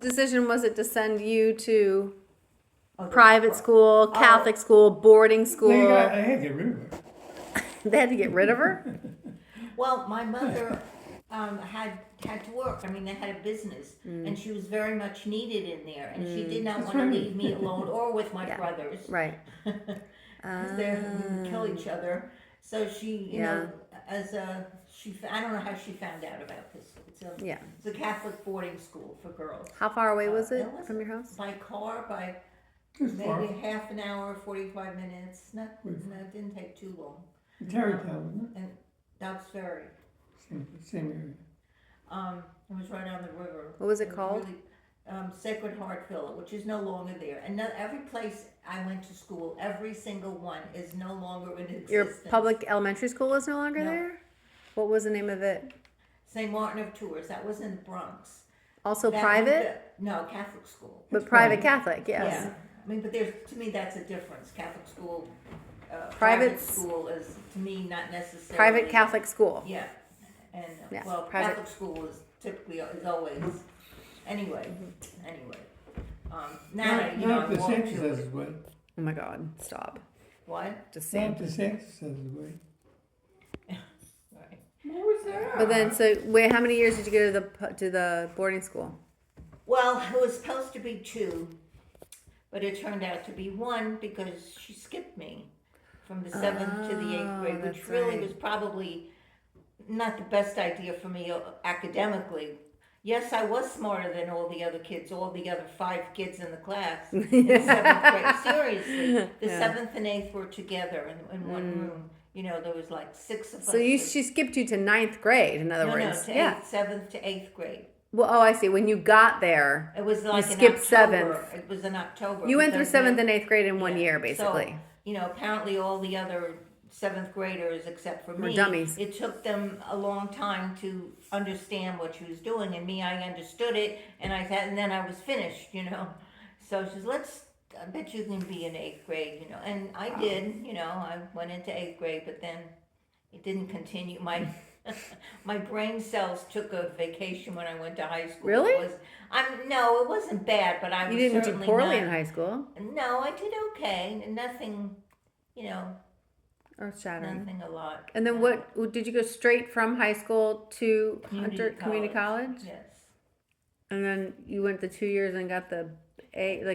decision was it to send you to private school, Catholic school, boarding school? I had to get rid of her. They had to get rid of her? Well, my mother had to work. I mean, they had a business, and she was very much needed in there, and she did not That's want to right. leave me alone or with my brothers. Right. Because we would kill each other. So she, you know, I don't know how she found out about this. It's a Catholic boarding school for girls. How far away was it was from your house? By car, by Just far. maybe half an hour, 45 minutes. No, it didn't take too long. Tarrytown, wasn't And Dobbs Ferry. it? Same area. It was right on the river. What was it called? Sacred Heart Villa, which is no longer there. And every place I went to school, every single one is no longer in existence. Your public elementary school is no longer No. there? What was the name of it? St. Martin of Tours, that was in the Bronx. Also That private? no, Catholic school. But It's private private. Catholic, yes. Yeah. I mean, but to me, that's a difference. Catholic school, private Private- school is, to me, not necessarily. Private Catholic school. Yeah. And, Yeah, well, private- Catholic school is typically, is always, anyway. Now, Not you know, I the walk census to says it. it's way. Oh my God, stop. What? Just Not saying. the census says it's way. Right. What was that? But then, so wait, how many years did you go to the boarding school? Well, it was supposed to be 2, but it turned out to be 1 because she skipped me from the 7th to the 8th grade, which that's really right. was probably not the best idea for me academically. Yes, I was smarter than all the other kids, all the other 5 kids in the class in 7th grade. Seriously, the 7th and 8th were together in one room. You know, there was like 6 of us. So she skipped you to 9th grade, in other no, words. to Yeah. 7th to 8th grade. Well, oh, I see. When you got there, It was like you in skipped October. 7th. It was in October. You went through because 7th and 8th grade in one Yeah. year, basically. So, you know, apparently all the other 7th graders, except for Were me, dummies. it took them a long time to understand what she was doing, and me, I understood it, and then I was finished, you know. So she says, I bet you can be in 8th grade, you know, and I did, you know, I went into 8th grade, but then it didn't continue. My brain cells took a vacation when I went to high school. Really? No, it wasn't bad, but I was You didn't do certainly poorly not, in high school. No, I did okay. Nothing, you know, Earth shattering. nothing a lot. And then No. what did you go straight from high school to Community community college? Yes. And then you went the 2 years and got the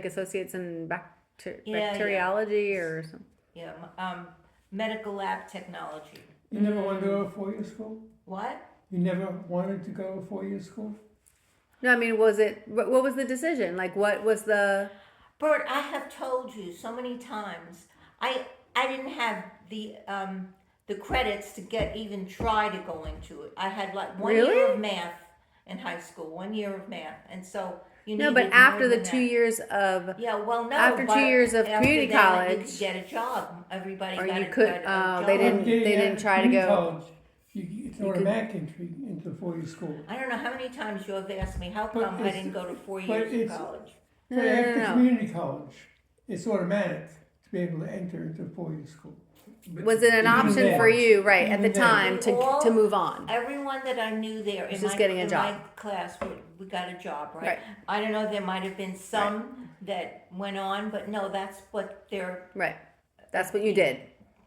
associates in bacteriology or something. Yeah. Medical lab technology. You never wanted to go to 4-year school? What? You never wanted to go to 4-year school? No, I mean, what was the decision? Like, what was the? Burt, I have told you so many times. I didn't have the credits to even try to go into it. I had like 1 year Really? of math in high school, 1 year of math, and so you No, but needed after more the than 2 that. years of, Yeah, well, no. after 2 but years of after community that, you college- could get a job. Everybody Or got you a, could- got a job. they didn't- Getting they out didn't of try to community go- college, it's an automatic entry into 4-year school. I don't know how many times you have asked me how But come I it's- didn't go to 4 but years of it's- college. No, But no, no, after no. community college, it's automatic to be able to enter into 4-year school. Was it an Even option then- for you, right, at the even then- time to move on? Everyone that I knew there in, Just my, getting a in job. my class, we got a job, right? Right. I don't know, there might have been some that went on, but no, that's what Right. That's what you did.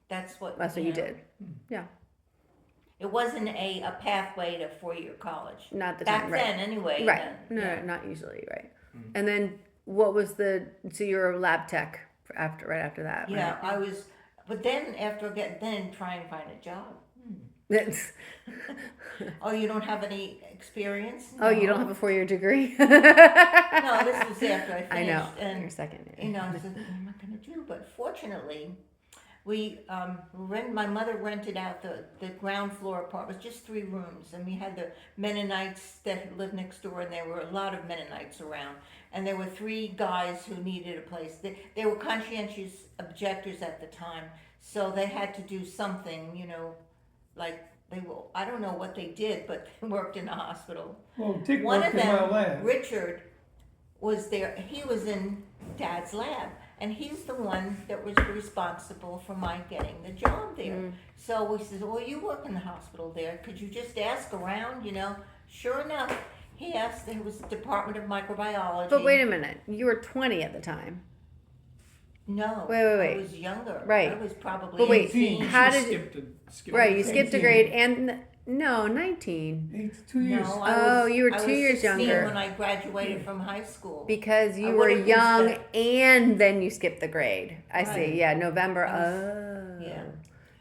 that's what That's what you know. did. Yeah. It wasn't a pathway to 4-year college. Not at the Back time, right. then, anyway. Right. then, No, yeah. not usually, right. And then what was so you're a lab tech right after that, Yeah, right? I was, but then after then try and find a job. That's- Oh, you don't have any experience? Oh, you No. don't have a 4-year degree? No, this was after I finished. I know. And Your second year. you know, I said, what am I going to do? But fortunately, we my mother rented out the ground floor apartment, just 3 rooms, and we had the Mennonites that lived next door, and there were a lot of Mennonites around, and there were 3 guys who needed a place. They were conscientious objectors at the time, so they had to do something, you know, like I don't know what they did, but they worked in the hospital. Well, Dick One worked of in my them, lab. Richard, was there. He was in Dad's lab, and he's the one that was responsible for my getting the job there. So we said, "Well, you work in the hospital there. Could you just ask around?" You know, sure enough, He asked, it was Department of Microbiology. But wait a minute, you were 20 at the time. No. Wait. I was younger. Right. I was probably But wait, 18. how She did you? skipped Right, you skipped a 18. grade, and no, 19. 2 years. No, Oh, you were I 2 was years 16 younger. when I graduated from high school. Because you I were would've been young set. and then you skipped the grade. I Right. see. Yeah, November. I Oh. yeah.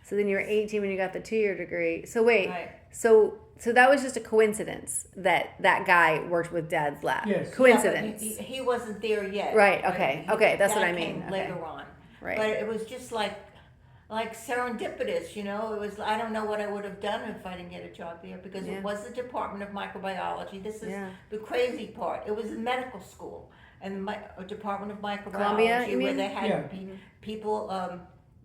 So then you were 18 when you got the 2-year degree. So wait. Right. So that was just a coincidence that guy worked with Dad's lab. Yes. Coincidence. Yeah, but he wasn't there yet. Right, okay, okay, that's what Dad I mean, came okay. later on. Right. But it was just like serendipitous, you know. It was, I don't know what I would have done if I didn't get a job there, because Yeah. it was the Department of Microbiology. This is Yeah. the crazy part. It was a medical school and Department of Microbiology, Columbia, you where mean? they had Yeah. people,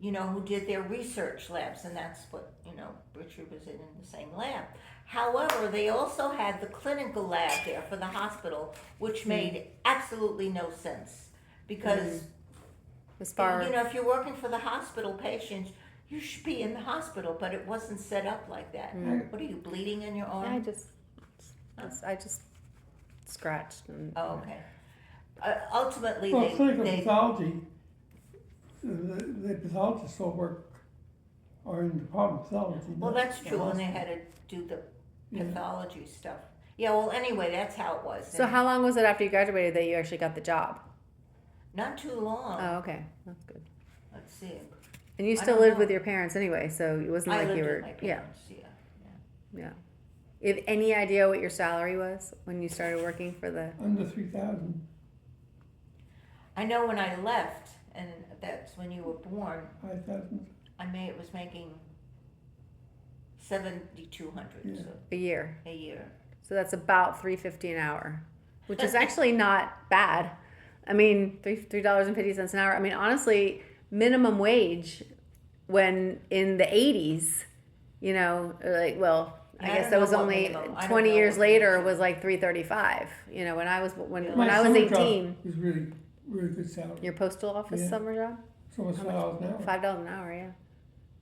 you know, who did their research labs, and that's what, you know, Richard was in the same lab. However, they also had the clinical lab there for the hospital, which made absolutely no sense, because As far you know, if you're working for the hospital patients, you should be in the hospital, but it wasn't set up like that. What are you, bleeding in your arm? I just scratched and Oh, okay. Ultimately, Well, clinical they pathology, the pathologists all work, are in the department of pathology. well, not that's the true, and they hospital. had to do the Yeah. pathology stuff. Yeah, well, anyway, that's how it was. So And how long was it after you graduated that you actually got the job? not too long. Oh, okay. That's good. Let's see. And you I still don't lived know. with your parents anyway, so it wasn't I like lived you with were my yeah. parents. Yeah. Yeah. You have any idea what your salary was when you started working for the Under 3,000, I know when I left, and that's when you were born. 5,000. It was making 7,200 Yeah. a year? a year. So that's about $3.50 an hour, which is actually not bad. I mean, $3.50 an hour. I mean, honestly, minimum wage when in the 80s, you know, like, well, Yeah, I I guess don't that know was what only minimum- I don't 20 know years what later minimum. was like $3.35. You know, when I was Yeah. when My I was summer job 18, was really, really good salary. your postal office Yeah. summer job, It's almost how $5 an hour. $5 an hour. Yeah.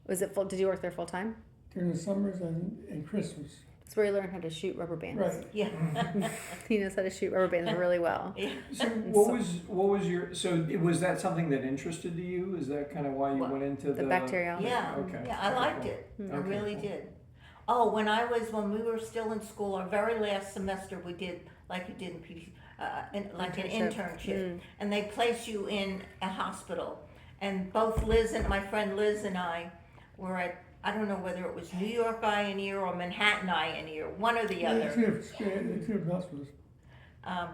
Was it full? Did you work there full time? During the summers and Christmas. That's where you learn how to shoot rubber bands. Right. Yeah. He knows how to shoot rubber bands really well. So what was your, so was that something that interested you? Is that kind of why you What? went into The the? bacteriology. Yeah, Okay. yeah, I liked it. I Okay, really cool. did. Oh, when we were still in school, our very last semester, we did like you did in like an internship, and they place you in a hospital. And both my friend Liz and I were at, I don't know whether it was New York Eye and Ear or Manhattan Eye and Ear, one or the They're other. two different hospitals.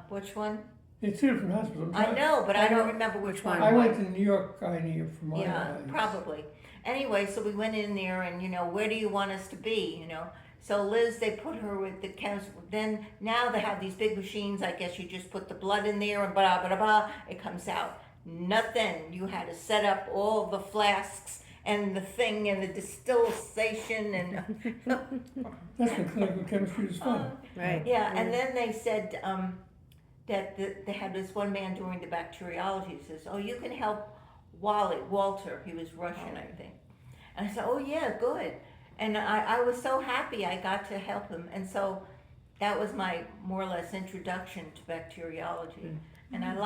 Which one? They're two different hospitals. I know, but I don't remember which one. I it was. went to New York Eye for my Yeah, eyes. probably. Anyway, so we went in there and, you know, where do you want us to be, you know? So Liz, they put her with the chemist. Then now they have these big machines. I guess you just put the blood in there and blah, blah, blah, it comes out. Nothing. You had to set up all the flasks and the thing and the distill station and That's when clinical chemistry was fun. Right. yeah. And then they said that they had this one man doing the bacteriology. He says, "Oh, you can help Walter. He was Russian, I think." And I said, "Oh yeah, good." And I was so happy I got to help him. And so that was my more or less introduction to bacteriology. And I liked